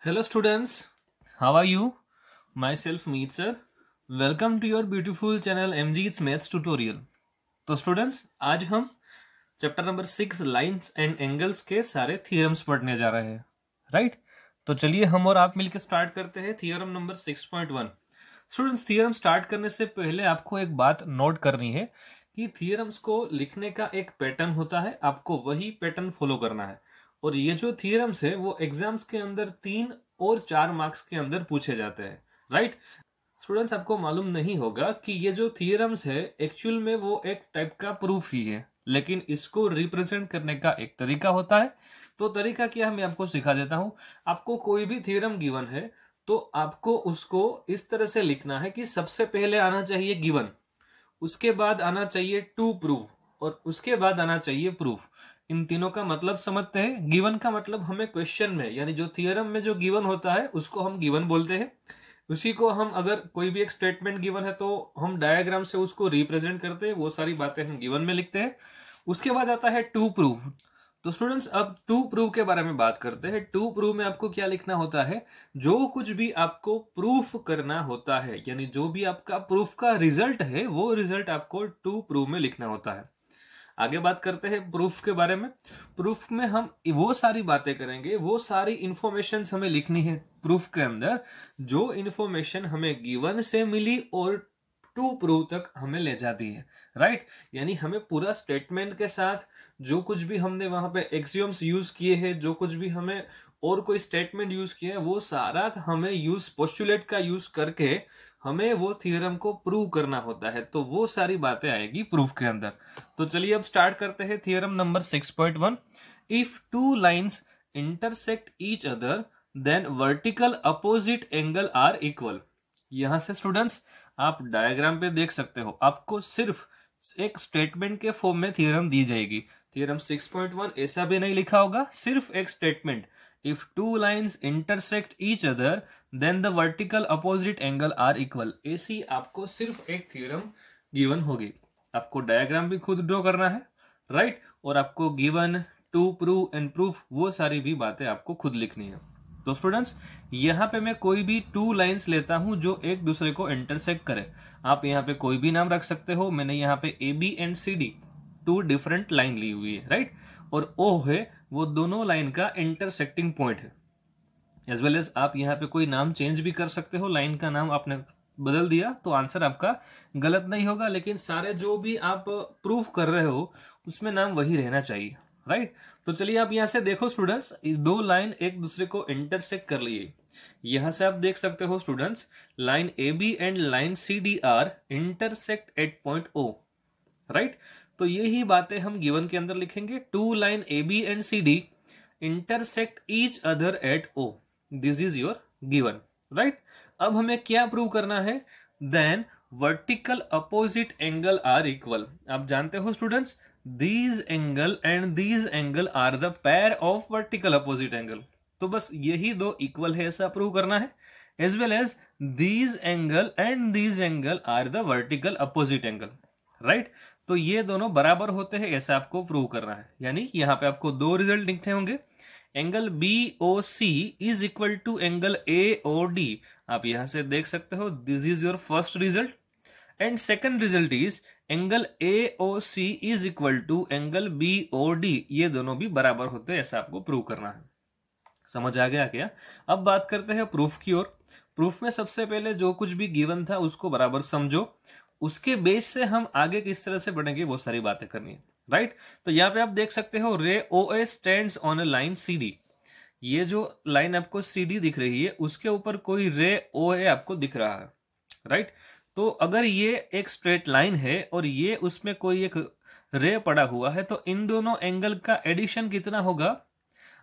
Hello students, how are you? Myself Meet sir. Welcome to your beautiful channel MG's Maths Tutorial. तो students आज हम chapter number 6 lines and angles के सारे theorems पढ़ने जा रहे हैं, राइट? तो चलिए हम और आप मिलकर स्टार्ट करते हैं theorem number 6.1। Students theorem start करने से पहले आपको एक बात नोट करनी है कि थियरम्स को लिखने का एक पैटर्न होता है, आपको वही पैटर्न फॉलो करना है। और ये जो थियरम्स है वो एग्जाम्स के अंदर 3 और 4 मार्क्स के अंदर पूछे जाते हैं, राइट? स्टूडेंट्स आपको मालूम नहीं होगा कि ये जो थियरम्स है एक्चुअल में वो एक टाइप का प्रूफ ही है, लेकिन इसको रिप्रेजेंट करने का एक तरीका होता है। तो तरीका क्या है मैं आपको सिखा देता हूं। आपको कोई भी थियरम गिवन है तो आपको उसको इस तरह से लिखना है कि सबसे पहले आना चाहिए गिवन, उसके बाद आना चाहिए टू प्रूव और उसके बाद आना चाहिए प्रूफ। इन तीनों का मतलब समझते हैं। गिवन का मतलब हमें क्वेश्चन में यानी जो थियरम में जो गिवन होता है उसको हम गिवन बोलते हैं। उसी को हम अगर कोई भी एक स्टेटमेंट गिवन है तो हम डायग्राम से उसको रिप्रेजेंट करते हैं, वो सारी बातें हम गिवन में लिखते हैं। उसके बाद आता है टू प्रूव। तो स्टूडेंट्स अब टू प्रूव के बारे में बात करते हैं। टू प्रूव में आपको क्या लिखना होता है, जो कुछ भी आपको प्रूफ करना होता है यानी जो भी आपका प्रूफ का रिजल्ट है वो रिजल्ट आपको टू प्रूव में लिखना होता है। आगे बात करते हैं प्रूफ के बारे में। प्रूफ में हम वो सारी बातें करेंगे, वो सारी इंफॉर्मेशन हमें लिखनी है प्रूफ के अंदर जो इंफॉर्मेशन हमें गिवन से मिली और टू प्रूव तक हमें ले जाती है, राइट? यानी हमें पूरा स्टेटमेंट के साथ जो कुछ भी हमने वहां पे एक्सियोम्स यूज किए हैं, जो कुछ भी हमें और कोई स्टेटमेंट यूज किया है, वो सारा हमें यूज पोस्टुलेट का यूज करके हमें वो थ्योरम को प्रूव करना होता है। तो वो सारी बातें आएगी प्रूफ के अंदर। तो चलिए अब स्टार्ट करते हैं theorem number 6.1। If two lines intersect each other then vertical opposite angle are equal. यहां से स्टूडेंट्स आप डायग्राम पे देख सकते हो, आपको सिर्फ एक स्टेटमेंट के फॉर्म में थ्योरम दी जाएगी। थ्योरम 6.1 ऐसा भी नहीं लिखा होगा, सिर्फ एक statement. If two lines intersect each other then the vertical opposite angle are equal, ऐसी आपको सिर्फ एक थ्योरम गिवन होगी। आपको डायग्राम भी खुद ड्रॉ करना है, राइट? और आपको given, to prove and proof वो सारी भी बातें आपको खुद लिखनी है। तो स्टूडेंट्स यहां पे मैं कोई भी टू लाइंस लेता हूं जो एक दूसरे को इंटरसेक्ट करे। आप यहां पे कोई भी नाम रख सकते हो। मैंने यहां पे A B and C D two different line ली हुई है, राइट? और ओ है वो दोनों लाइन का इंटरसेक्टिंग पॉइंट है। एज वेल एज आप यहाँ पे कोई नाम चेंज भी कर सकते हो। लाइन का नाम आपने बदल दिया तो आंसर आपका गलत नहीं होगा, लेकिन सारे जो भी आप प्रूफ कर रहे हो उसमें नाम वही रहना चाहिए, राइट? तो चलिए आप यहां से देखो स्टूडेंट्स, दो लाइन एक दूसरे को इंटरसेक्ट कर लिए। यहां से आप देख सकते हो students, line A B and line C D are intersect at point O, right? तो ये ही बातें हम गिवन के अंदर लिखेंगे। Two line A B and C D intersect each other at O, this is your given, right? अब हमें क्या प्रूव करना है, then vertical opposite angle are equal. आप जानते हो students, these angle and these angle are the pair of vertical opposite angle. तो बस यही दो इक्वल है ऐसा प्रूव करना है। As well as these angle and these angle are the vertical opposite angle, right? तो ये दोनों बराबर होते हैं ऐसा आपको प्रूव करना है। यानी यहां पे आपको दो रिजल्ट लिखने होंगे। Angle B O C is equal to angle A O D. आप यहां से देख सकते हो, this is your first result. And second result is angle A O C is equal to angle B O D. ये दोनों भी बराबर होते हैं ऐसा आपको प्रूव करना है। समझ आ गया क्या? अब बात करते हैं प्रूफ की ओर। प्रूफ में सबसे पहले जो कुछ भी गिवन था उसको बराबर समझो, उसके बेस से हम आगे किस तरह से बढ़ेंगे वो सारी बातें करनी है, राइट? तो यहां पे आप देख सकते हो, ray O A stands on a line C D. ये जो लाइन आपको सी डी दिख रही है उसके ऊपर कोई रे ओ ए आपको दिख रहा है, राइट? तो अगर ये एक स्ट्रेट लाइन है और ये उसमें कोई एक रे पड़ा हुआ है तो इन दोनों एंगल का एडिशन कितना होगा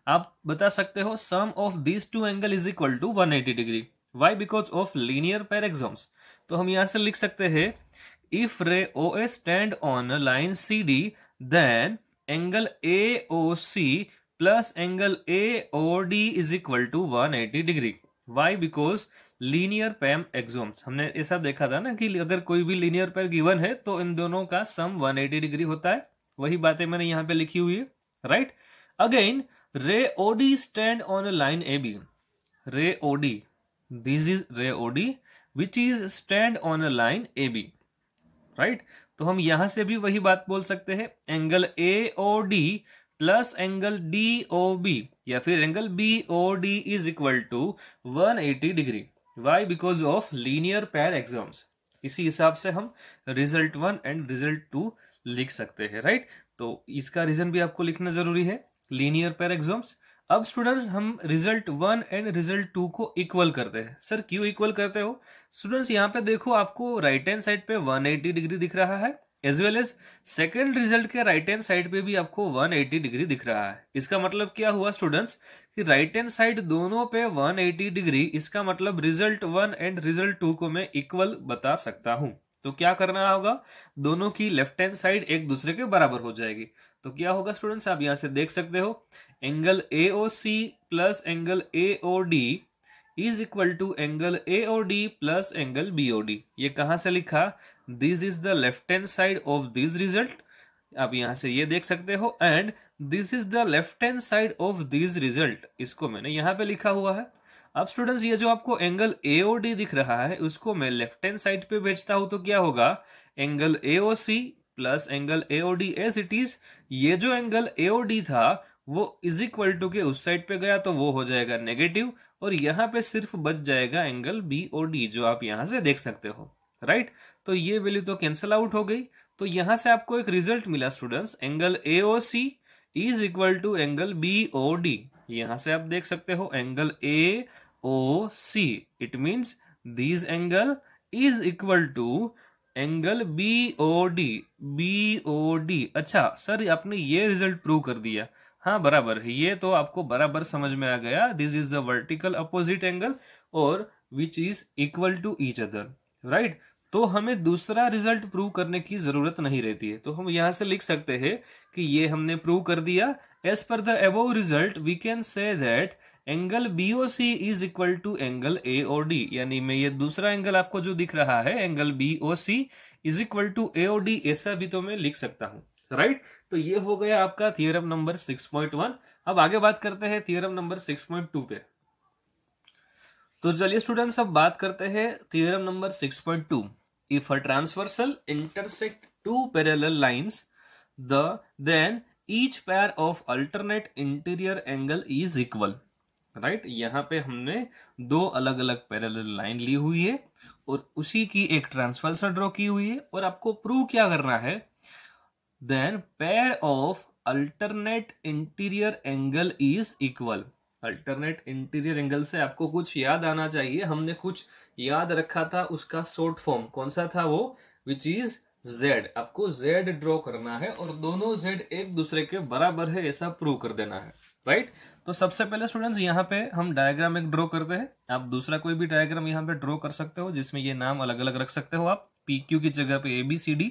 आप बता सकते हो। Sum of these two angle is equal to 180 degree. Why? Because of linear pair axioms. तो हम यहां से लिख सकते हैं, if ray O A stand on line C D then angle A O C plus angle A O D is equal to 180 degree. Why? Because linear pair axioms. हमने ऐसा देखा था ना कि अगर कोई भी लीनियर पेयर गिवन है तो इन दोनों का सम 180 डिग्री होता है। वही बातें मैंने यहां पे लिखी हुई है, right? Again ray OD stand on line A B. ray OD, this is ray OD which is stand on a line AB, right. तो हम यहां से भी वही बात बोल सकते हैं, angle AOD plus angle DOB या फिर angle BOD is equal to 180 degree. Why? Because of linear pair axioms. इसी हिसाब से हम रिजल्ट 1 एंड रिजल्ट 2 लिख सकते हैं, राइट। तो इसका रीजन भी आपको लिखना जरूरी है, लीनियर पेयर एग्जाम्स। अब स्टूडेंट्स हम रिजल्ट 1 एंड रिजल्ट 2 को इक्वल करते हैं। सर क्यों इक्वल करते हो? स्टूडेंट्स यहाँ पे देखो, आपको राइट हैंड साइड पे 180 डिग्री दिख रहा है, as well as second result के राइट हैंड साइड पे भी आपको 180 डिग्री दिख रहा है। इसका मतलब क्या हुआ स्टूडेंट्स कि राइट हैंड साइड दोनों पे 180 डिग्री, इसका मतलब रिजल्ट 1 एंड रिजल्ट 2 को मैं इक्वल बता सकता हूं। तो क्या करना होगा, दोनों की लेफ्ट हैंड साइड एक दूसरे के बराबर हो जाएगी। तो क्या होगा स्टूडेंट्स, आप यहां से देख सकते हो, angle AOC plus angle AOD is equal to angle AOD plus angle BOD। ये कहां से लिखा? This is the left hand side of this result, आप यहां से ये देख सकते हो, and this is the left hand side of this result, इसको मैंने यहां पे लिखा हुआ है। अब स्टूडेंट्स ये जो आपको एंगल AOD दिख रहा है, उसको मैं लेफ्ट हैंड साइड पे भेजता हूं तो क्या होगा, angle AOC plus angle AOD as it is. ये जो एंगल AOD था वो इज इक्वल टू के उस साइड पे गया तो वो हो जाएगा नेगेटिव, और यहां पे सिर्फ बच जाएगा एंगल BOD जो आप यहां से देख सकते हो, राइट। तो ये वैल्यू तो कैंसिल आउट हो गई। तो यहां से आपको एक रिजल्ट मिला students, angle AOC is equal to angle BOD। यहां से आप देख सकते हो angle AOC, it means this angle is equal to angle BOD। अच्छा सर, आपने ये रिजल्ट प्रूव कर दिया। हाँ बराबर है, ये तो आपको बराबर समझ में आ गया। This is the vertical opposite angle और which is equal to each other, right. तो हमें दूसरा रिजल्ट प्रूव करने की जरूरत नहीं रहती है। तो हम यहां से लिख सकते हैं कि ये हमने प्रूव कर दिया। As per the above result we can say that angle BOC is equal to angle AOD, यानी मैं ये दूसरा एंगल आपको जो दिख रहा है angle BOC is equal to AOD, ऐसा भी तो मैं लिख सकता हूं, राइट। तो ये हो गया आपका थियरम नंबर 6.1। अब आगे बात करते हैं थियरम नंबर 6.2 पे। तो चलिए स्टूडेंट्स, अब बात करते हैं theorem number 6.2। If a transversal intersect two parallel lines then each pair of alternate interior angle is equal, right. यहां पे हमने दो अलग अलग पैरेलल लाइन ली हुई है और उसी की एक ट्रांसवर्सल ड्रॉ की हुई है, और आपको प्रूव क्या करना है, then pair of alternate interior angle is equal. Alternate interior angle से आपको कुछ याद आना चाहिए, हमने कुछ याद रखा था, उसका शॉर्ट फॉर्म कौन सा था वो, विच इज Z। आपको Z ड्रॉ करना है और दोनों Z एक दूसरे के बराबर है ऐसा प्रूव कर देना है, राइट। तो सबसे पहले स्टूडेंट्स यहाँ पे हम डायग्राम एक ड्रॉ करते हैं। आप दूसरा कोई भी डायग्राम यहाँ पे ड्रॉ कर सकते हो जिसमें ये नाम अलग अलग रख सकते हो आप, PQ की जगह पे ABCD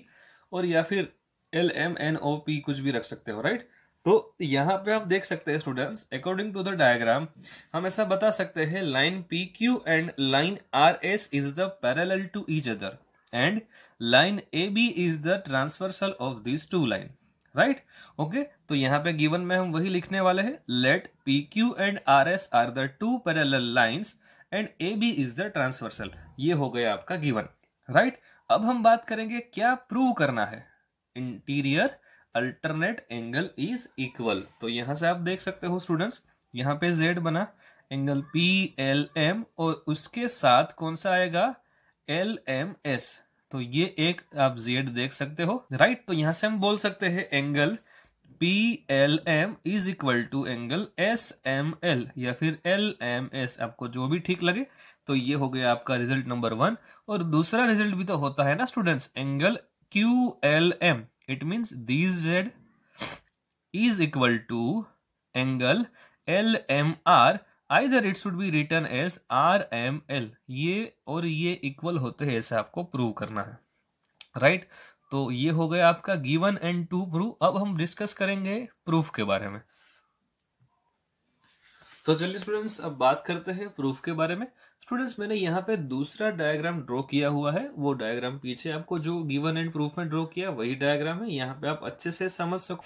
और या फिर LMNOP कुछ भी रख सकते हो, राइट। तो यहाँ पे आप देख सकते हैं students, according to the diagram हम ऐसा बता सकते हैं, line PQ and line RS is the parallel to each other and line AB is the transversal of this two line, right. Okay, तो यहाँ पे गिवन में हम वही लिखने वाले हैं, let PQ and RS are the two parallel lines and AB is the transversal. ये हो गया आपका गिवन, राइट। अब हम बात करेंगे क्या प्रूव करना है, interior alternate angle is equal. तो यहां से आप देख सकते हो स्टूडेंट्स, यहाँ पे Z बना एंगल PLM और उसके साथ कौन सा आएगा, LMS। तो ये एक आप Z देख सकते हो, राइट। तो यहां से हम बोल सकते हैं angle PLM is equal to angle SML या फिर LMS, आपको जो भी ठीक लगे। तो ये हो गया आपका रिजल्ट नंबर 1। और दूसरा रिजल्ट भी तो होता है ना students, angle QLM, it means this Z is equal to angle LMR, either it should be written as RML। ये और ये इक्वल होते हैं ऐसा आपको प्रूव करना है, राइट। तो ये हो गया आपका गिवन एंड टू प्रूव। अब हम डिस्कस करेंगे प्रूफ के बारे में। तो चलिए स्टूडेंट्स, अब बात करते हैं प्रूफ के बारे में। स्टूडेंट्स, मैंने यहाँ पे दूसरा डायग्राम ड्रॉ किया हुआ है, वो डायग्राम पीछे आपको जो गिवन एंड प्रूफ में ड्रॉ किया वही डायग्राम है, यहाँ पे आप अच्छे से समझ सको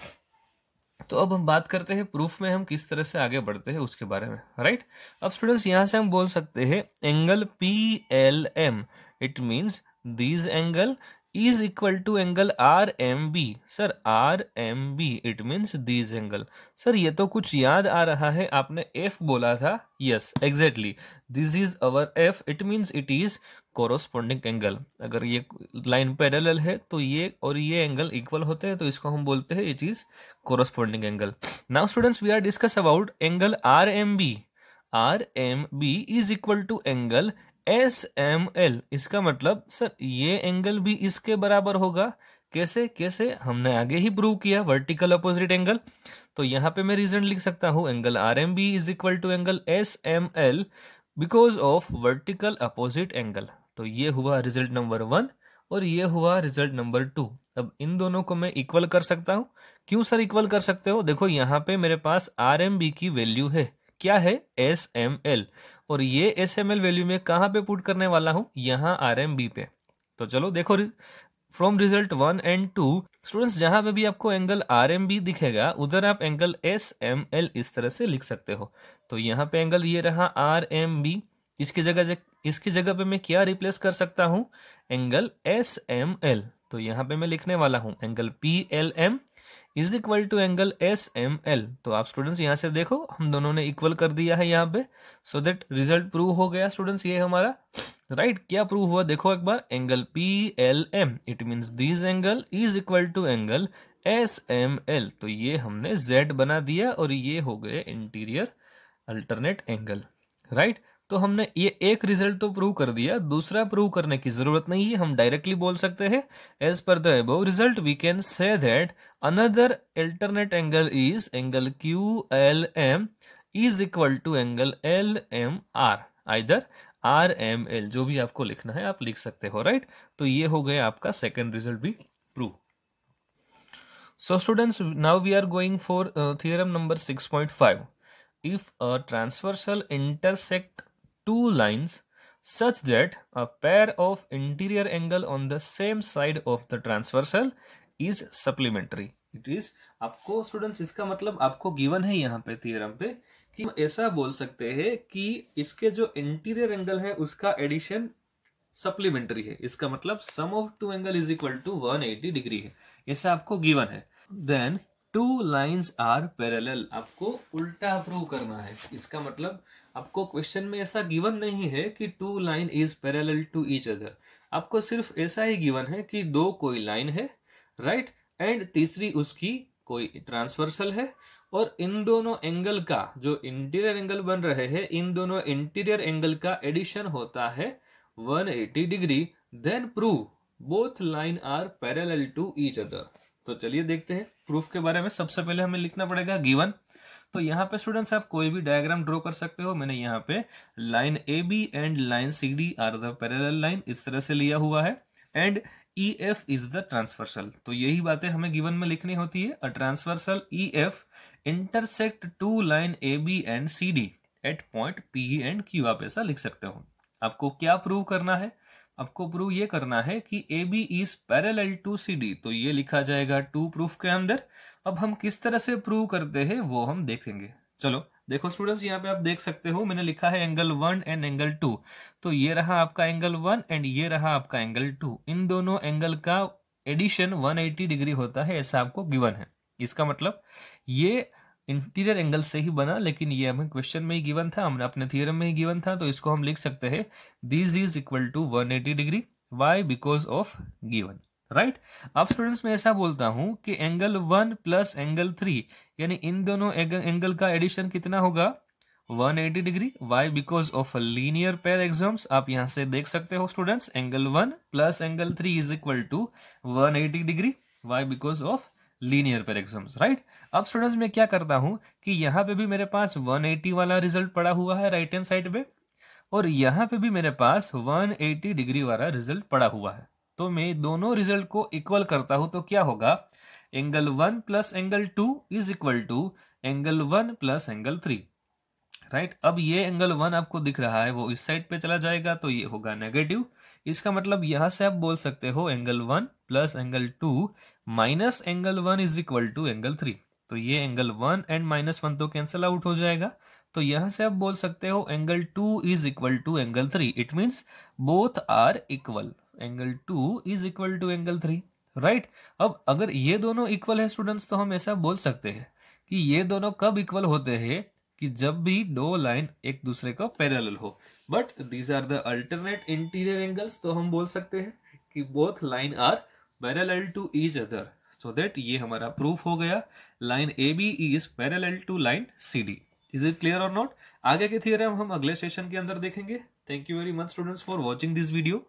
तो अब हम बात करते हैं प्रूफ में हम किस तरह से आगे बढ़ते हैं उसके बारे में, राइट। अब स्टूडेंट्स यहाँ से हम बोल सकते हैं angle P L M, it means this angle is equal to angle R M B. Sir R M B it means this angle. Sir ये तो कुछ याद आ रहा है, आपने एफ बोला था। Yes exactly, this is our F, it means it is corresponding angle. अगर ये लाइन पैरेलल है तो ये और ये एंगल इक्वल होते हैं, तो इसको हम बोलते हैं it is corresponding angle. Now students, we are discuss about angle RMB. RMB is equal to angle SML. इसका मतलब सर ये एंगल भी इसके बराबर होगा। कैसे कैसे हमने आगे ही प्रूव किया, वर्टिकल अपोजिट एंगल। तो यहाँ पे मैं रीजन लिख सकता हूँ angle RMB is equal to angle SML because of vertical opposite angle. तो ये हुआ रिजल्ट नंबर 1 और ये हुआ रिजल्ट नंबर 2। अब इन दोनों को मैं इक्वल कर सकता हूँ। क्यों सर इक्वल कर सकते हो? देखो यहाँ पे मेरे पास आर एम बी की वैल्यू है, क्या है? एस एम एल, और ये एस एम एल वैल्यू में कहाँ पे पुट करने वाला हूँ? यहाँ आर एम बी पे। तो चलो देखो फ्रॉम रिजल्ट 1 एंड 2 स्टूडेंट्स, जहां पे भी आपको एंगल आर एम बी दिखेगा उधर आप एंगल एस एम एल इस तरह से लिख सकते हो। तो यहाँ पे एंगल ये रहा आर एम बी, इसकी जगह पे मैं क्या रिप्लेस कर सकता हूँ? Angle S M L. तो यहाँ पे मैं लिखने वाला हूँ angle P L M is equal to angle S M L. तो आप स्टूडेंट्स यहाँ से देखो हम दोनों ने इक्वल कर दिया है यहाँ पे, सो दैट रिजल्ट प्रूव हो गया स्टूडेंट्स ये हमारा, राइट। क्या प्रूव हुआ देखो एक बार, angle P L M it means this angle is equal to angle S M L. तो ये हमने जेड बना दिया और ये हो गए इंटीरियर अल्टरनेट एंगल, राइट। तो हमने ये एक रिजल्ट तो प्रूव कर दिया, दूसरा प्रूव करने की जरूरत नहीं है, हम डायरेक्टली बोल सकते हैं as per the above result we can say that another alternate angle is angle Q L M is equal to angle L M R, either R M L, जो भी आपको लिखना है आप लिख सकते हो, राइट। तो ये हो गया आपका सेकेंड रिजल्ट भी prove. So students, now we are going for theorem number 6.5. If a transversal intersect two lines such that a pair of interior angle on the same side of the transversal is supplementary. It is आपको students इसका मतलब आपको given है यहाँ पे theorem पे कि ऐसा बोल सकते हैं कि इसके जो इंटीरियर एंगल है उसका एडिशन सप्लीमेंट्री है। इसका मतलब sum of two angle is equal to 180 degree है, ऐसा आपको गिवन है। Then two lines are parallel, आपको उल्टा प्रूव करना है। इसका मतलब आपको क्वेश्चन में ऐसा गिवन नहीं है कि two line is parallel to each other, आपको सिर्फ ऐसा ही गिवन है कि दो कोई लाइन है, राइट, एंड तीसरी उसकी कोई ट्रांसवर्सल है, और इन दोनों एंगल का जो इंटीरियर एंगल बन रहे हैं, इन दोनों इंटीरियर एंगल का एडिशन होता है 180 degree. Then prove both line are parallel to each other. तो चलिए देखते हैं प्रूफ के बारे में। सबसे पहले हमें लिखना पड़ेगा गिवन। तो यहाँ पे स्टूडेंट्स आप कोई भी डायग्राम ड्रॉ कर सकते हो। मैंने यहाँ पे line A B and line C D are the parallel line इस तरह से लिया हुआ है, and E F is the transversal. तो यही बातें हमें गिवन में लिखनी होती है। A transversal E F intersect two line A B and C D at point P and Q, आप ऐसा लिख सकते हो। आपको क्या प्रूव करना है? आपको प्रूव ये करना है कि A B is parallel to C D, तो ये लिखा जाएगा टू प्रूफ के अंदर। अब हम किस तरह से प्रूव करते हैं वो हम देखेंगे। चलो देखो स्टूडेंट्स, यहाँ पे आप देख सकते हो मैंने लिखा है एंगल 1 एंड एंगल 2। तो ये रहा आपका एंगल 1 एंड ये रहा आपका एंगल 2। इन दोनों एंगल का एडिशन 180 डिग्री होता है, ऐसा आपको गिवन है। इसका मतलब ये इंटीरियर एंगल से ही बना, लेकिन ये हमें क्वेश्चन में ही गिवन था, हमने अपने थ्योरम में ही गिवन था, तो इसको हम लिख सकते हैं this is equal to 180 degree. Why? Because of given, right. अब स्टूडेंट्स मैं ऐसा बोलता हूं कि एंगल 1 प्लस एंगल 3 यानी इन दोनों एंगल का एडिशन कितना होगा? 180 degree. Why? Because of linear pair axioms. आप यहां से देख सकते हो students, angle 1 plus angle 3 is equal to 180 degree. Why? Because of linear pair axioms, right. अब स्टूडेंट्स मैं क्या करता हूं कि यहां पे भी मेरे पास 180 वाला रिजल्ट पड़ा हुआ है राइट हैंड साइड पे, और यहां पे भी मेरे पास 180 डिग्री वाला रिजल्ट पड़ा हुआ है। तो मैं दोनों रिजल्ट को इक्वल करता हूं तो क्या होगा? Angle 1 plus angle 2 is equal to angle 1 plus angle 3, right. अब ये एंगल 1 आपको दिख रहा है वो इस साइड पे चला जाएगा, तो ये होगा नेगेटिव। इसका मतलब यहां से आप बोल सकते हो angle 1 plus angle 2 minus angle 1 is equal to angle 3। तो ये एंगल 1 एंड -1 तो कैंसल आउट हो जाएगा। तो यहां से आप बोल सकते हो angle 2 is equal to angle 3। It means both are equal. Angle 2 is equal to angle 3, right. अब अगर ये दोनों इक्वल है स्टूडेंट्स, तो हम ऐसा बोल सकते हैं कि ये दोनों कब इक्वल होते हैं, कि जब भी दो लाइन एक दूसरे को पैरेलल हो। But these are the alternate interior angles, तो हम बोल सकते हैं कि both line are parallel to each other. So that ये हमारा प्रूफ हो गया, line A B is parallel to line C D. Is it clear और नॉट? आगे के थ्योरम हम अगले सेशन के अंदर देखेंगे। Thank you very much students for watching this video.